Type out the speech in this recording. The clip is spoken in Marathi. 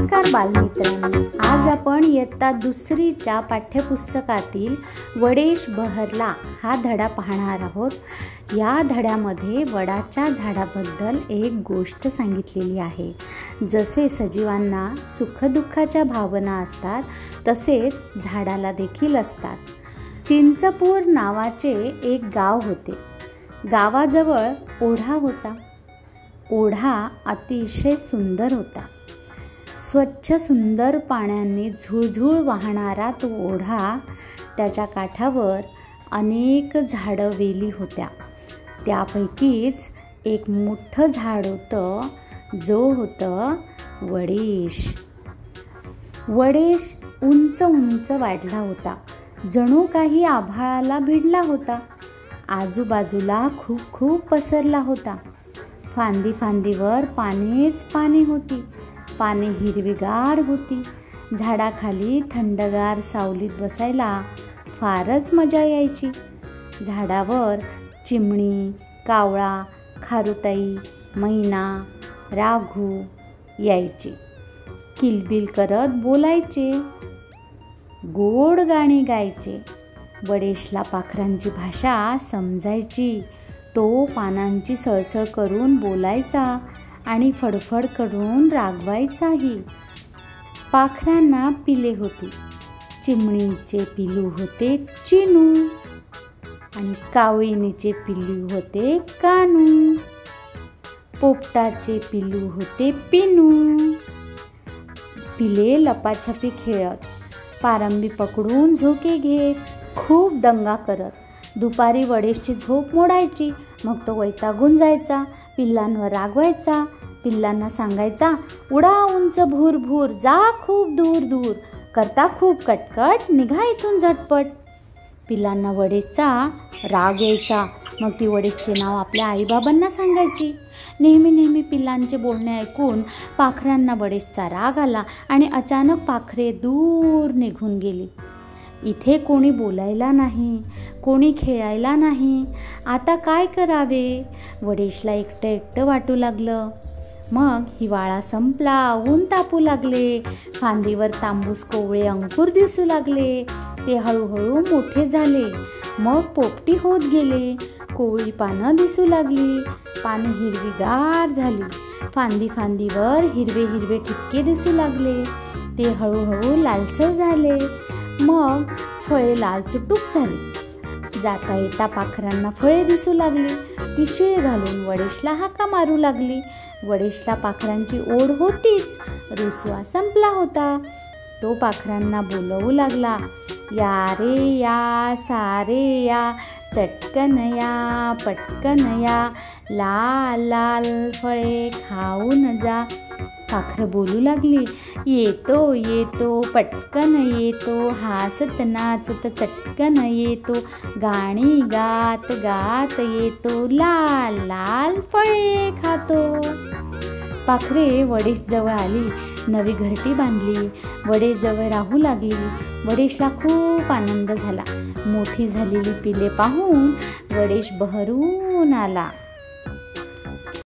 नमस्कार बालमित्रांनो, आज आपण इयत्ता दुसरीच्या पाठ्यपुस्तकातील वडेश बहरला हा धडा पाहणार आहोत. या धड्यामध्ये वडाच्या झाडाबद्दल एक गोष्ट सांगितलेली आहे. जसे सजीवांना सुखदुःखाच्या भावना असतात तसेच झाडाला देखील असतात. चिंचपूर नावाचे एक गाव होते. गावाजवळ ओढा होता. ओढा अतिशय सुंदर होता. स्वच्छ सुंदर पाण्याने झुळझुळ वाहणारा तो ओढा, त्याच्या काठावर अनेक झाडं वेली होत्या. त्यापैकीच एक मोठं झाड होतं, जो होतं वडेश. वडेश उंच उंच वाढला होता, जणू काही आभाळाला भिडला होता. आजूबाजूला खूप खूप पसरला होता. फांदी फांदीवर पानेच पाने होती. पाने हिरवीगार होती. झाडाखाली थंडगार सावलीत बसायला फारच मजा यायची. झाडावर चिमणी, कावळा, खारुताई, मैना, राघू यायचे. किलबिल करत बोलायचे, गोड गाणी गायचे. वडेशला पाखरांची भाषा समजायची. तो पानांची सळसळ करून बोलायचा आणि फडफड करून रागवायचाही. पाखरांना पिले होती. चिमणीचे पिलू होते चिनू आणि कावळीनीचे पिलू होते कानू. पोपटाचे पिलू होते पिनू. पिले लपाछपी खेळत, पारंबी पकडून झोके घेत, खूप दंगा करत. दुपारी वडेशची झोप मोडायची. मग तो वैतागून जायचा. पिल्लांवर रागवायचा. पिल्लांना सांगायचा, उडा उंच भूर भूर, जा खूप दूर दूर, करता खूप कटकट, निघा इथून झटपट. पिल्लांना वडेशचा राग यायचा. मग ती वडेशचे नाव आपल्या आईबाबांना सांगायची. नेहमी नेहमी पिल्लांचे बोलणे ऐकून पाखरांना वडेशचा राग आला आणि अचानक पाखरे दूर निघून गेली. इथे कोणी बोलायला नाही, कोणी खेळायला नाही. आता काय करावे? वडेशला एकटं एकटं वाटू लागलं. मग हिवाळा संपला. ऊन तापू लागले. फांदीवर तांबूस कोवळे अंकुर दिसू लागले. ते हळूहळू मोठे झाले. मग पोपटी होत गेले. कोवळी पानं दिसू लागली. पाने हिरवीगार झाली. फांदी फांदीवर हिरवे हिरवे ठिपके दिसू लागले. ते हळूहळू लालसर झाले. मग फळे लाल चुटूक झाली. जाता येता पाखरांना फळे दिसू लागली. ती शिळ घालून वडेशला हाका मारू लागली. वडेशला पाखरांची ओढ होतीच. रुसवा संपला होता. तो पाखरांना बोलवू लागला, या रे या, सारे या, चटकन या, पटकन या, लाल लाल फळे खाऊन जा. पाखरं बोलू लागली, येतो येतो, पटकन येतो, हासत नाचत चटकन येतो, गाणी गात गात येतो, लाल लाल फळे खातो. पाखरे वडेश जवळ आली. नवी घरटी बांधली. वडेश जवळ राहू लागली. वडेशला खूप आनंद झाला. मोठी झालेली पिले पाहून वडेश बहरून आला.